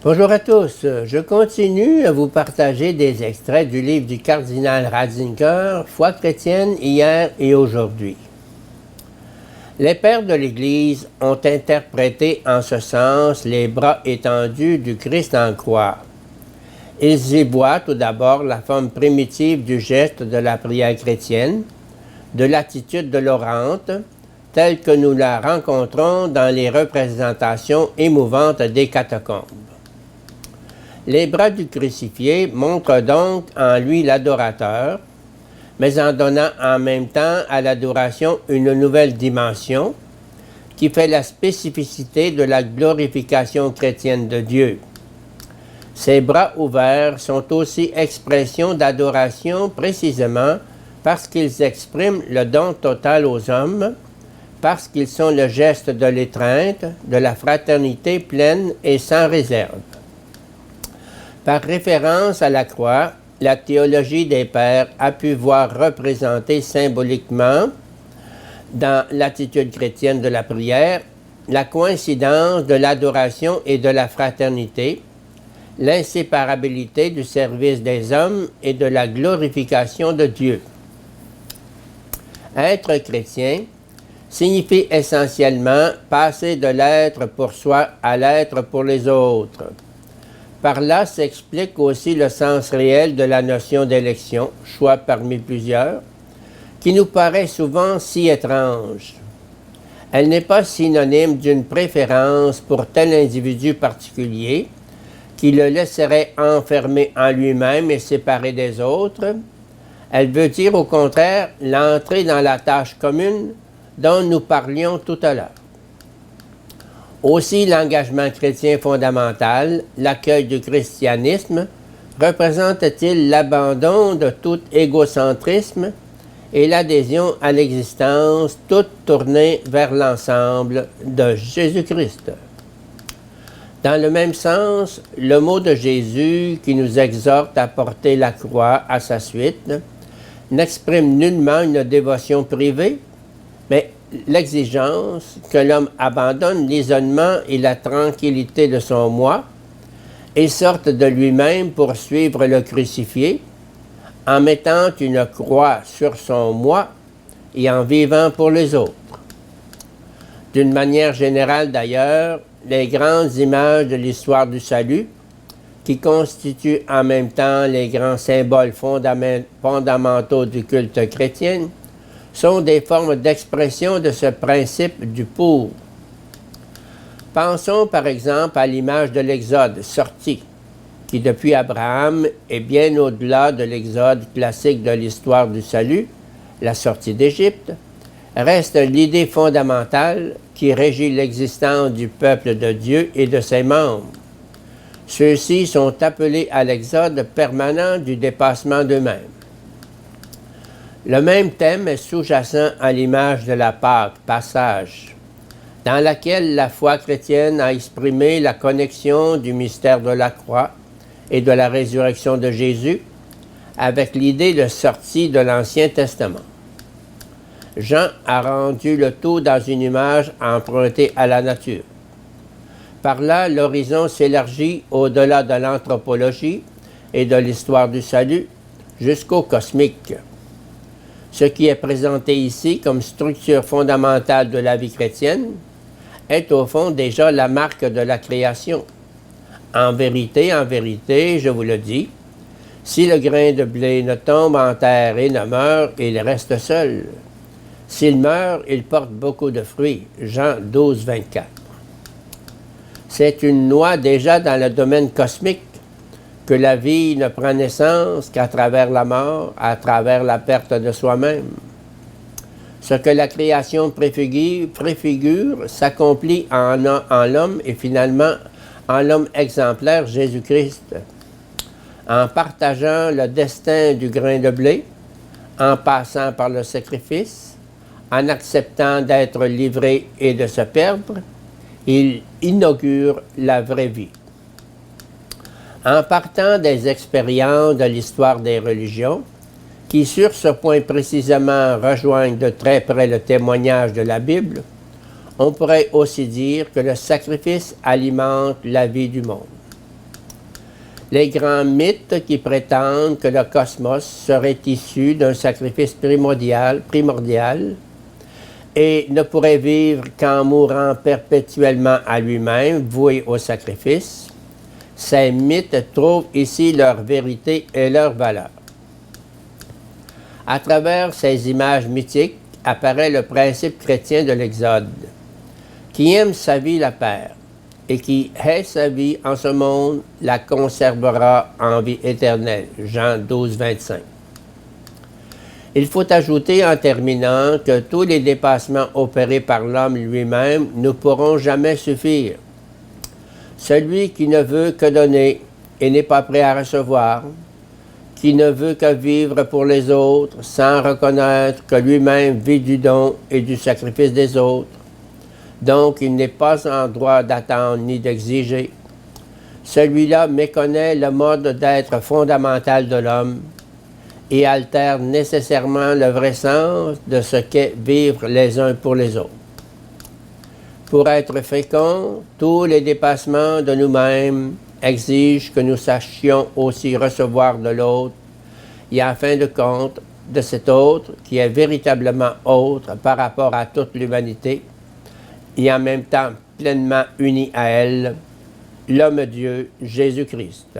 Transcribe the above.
Bonjour à tous, je continue à vous partager des extraits du livre du cardinal Ratzinger, Foi chrétienne hier et aujourd'hui. Les pères de l'Église ont interprété en ce sens les bras étendus du Christ en croix. Ils y voient tout d'abord la forme primitive du geste de la prière chrétienne, de l'attitude de l'orante, telle que nous la rencontrons dans les représentations émouvantes des catacombes. Les bras du crucifié montrent donc en lui l'adorateur, mais en donnant en même temps à l'adoration une nouvelle dimension qui fait la spécificité de la glorification chrétienne de Dieu. Ces bras ouverts sont aussi expression d'adoration précisément parce qu'ils expriment le don total aux hommes, parce qu'ils sont le geste de l'étreinte, de la fraternité pleine et sans réserve. Par référence à la croix, la théologie des pères a pu voir représenter symboliquement, dans l'attitude chrétienne de la prière, la coïncidence de l'adoration et de la fraternité, l'inséparabilité du service des hommes et de la glorification de Dieu. Être chrétien signifie essentiellement passer de l'être pour soi à l'être pour les autres. Par là s'explique aussi le sens réel de la notion d'élection, choix parmi plusieurs, qui nous paraît souvent si étrange. Elle n'est pas synonyme d'une préférence pour tel individu particulier qui le laisserait enfermer en lui-même et séparé des autres. Elle veut dire au contraire l'entrée dans la tâche commune dont nous parlions tout à l'heure. Aussi, l'engagement chrétien fondamental, l'accueil du christianisme, représente-t-il l'abandon de tout égocentrisme et l'adhésion à l'existence toute tournée vers l'ensemble de Jésus-Christ. Dans le même sens, le mot de Jésus qui nous exhorte à porter la croix à sa suite n'exprime nullement une dévotion privée, mais l'exigence que l'homme abandonne l'isolement et la tranquillité de son moi et sorte de lui-même pour suivre le crucifié en mettant une croix sur son moi et en vivant pour les autres. D'une manière générale d'ailleurs, les grandes images de l'histoire du salut, qui constituent en même temps les grands symboles fondamentaux du culte chrétien, sont des formes d'expression de ce principe du pour. Pensons par exemple à l'image de l'Exode, sortie, qui depuis Abraham est bien au-delà de l'Exode classique de l'histoire du salut, la sortie d'Égypte, reste l'idée fondamentale qui régit l'existence du peuple de Dieu et de ses membres. Ceux-ci sont appelés à l'exode permanent du dépassement d'eux-mêmes. Le même thème est sous-jacent à l'image de la Pâque, passage, dans laquelle la foi chrétienne a exprimé la connexion du mystère de la croix et de la résurrection de Jésus avec l'idée de sortie de l'Ancien Testament. Jean a rendu le tout dans une image empruntée à la nature. Par là, l'horizon s'élargit au-delà de l'anthropologie et de l'histoire du salut jusqu'au cosmique. Ce qui est présenté ici comme structure fondamentale de la vie chrétienne est au fond déjà la marque de la création. En vérité, je vous le dis, si le grain de blé ne tombe en terre et ne meurt, il reste seul. S'il meurt, il porte beaucoup de fruits. Jean 12, 24. C'est une loi déjà dans le domaine cosmique que la vie ne prend naissance qu'à travers la mort, à travers la perte de soi-même. Ce que la création préfigure s'accomplit en l'homme et finalement en l'homme exemplaire Jésus-Christ. En partageant le destin du grain de blé, en passant par le sacrifice, en acceptant d'être livré et de se perdre, il inaugure la vraie vie. En partant des expériences de l'histoire des religions, qui sur ce point précisément rejoignent de très près le témoignage de la Bible, on pourrait aussi dire que le sacrifice alimente la vie du monde. Les grands mythes qui prétendent que le cosmos serait issu d'un sacrifice primordial et ne pourrait vivre qu'en mourant perpétuellement à lui-même, voué au sacrifice, ces mythes trouvent ici leur vérité et leur valeur. À travers ces images mythiques apparaît le principe chrétien de l'Exode. Qui aime sa vie la perd, et qui hait sa vie en ce monde la conservera en vie éternelle. Jean 12, 25. Il faut ajouter en terminant que tous les dépassements opérés par l'homme lui-même ne pourront jamais suffire. Celui qui ne veut que donner et n'est pas prêt à recevoir, qui ne veut que vivre pour les autres sans reconnaître que lui-même vit du don et du sacrifice des autres, donc il n'est pas en droit d'attendre ni d'exiger. Celui-là méconnaît le mode d'être fondamental de l'homme et altère nécessairement le vrai sens de ce qu'est vivre les uns pour les autres. Pour être féconds, tous les dépassements de nous-mêmes exigent que nous sachions aussi recevoir de l'autre et en fin de compte de cet autre qui est véritablement autre par rapport à toute l'humanité et en même temps pleinement uni à elle, l'homme-Dieu Jésus-Christ.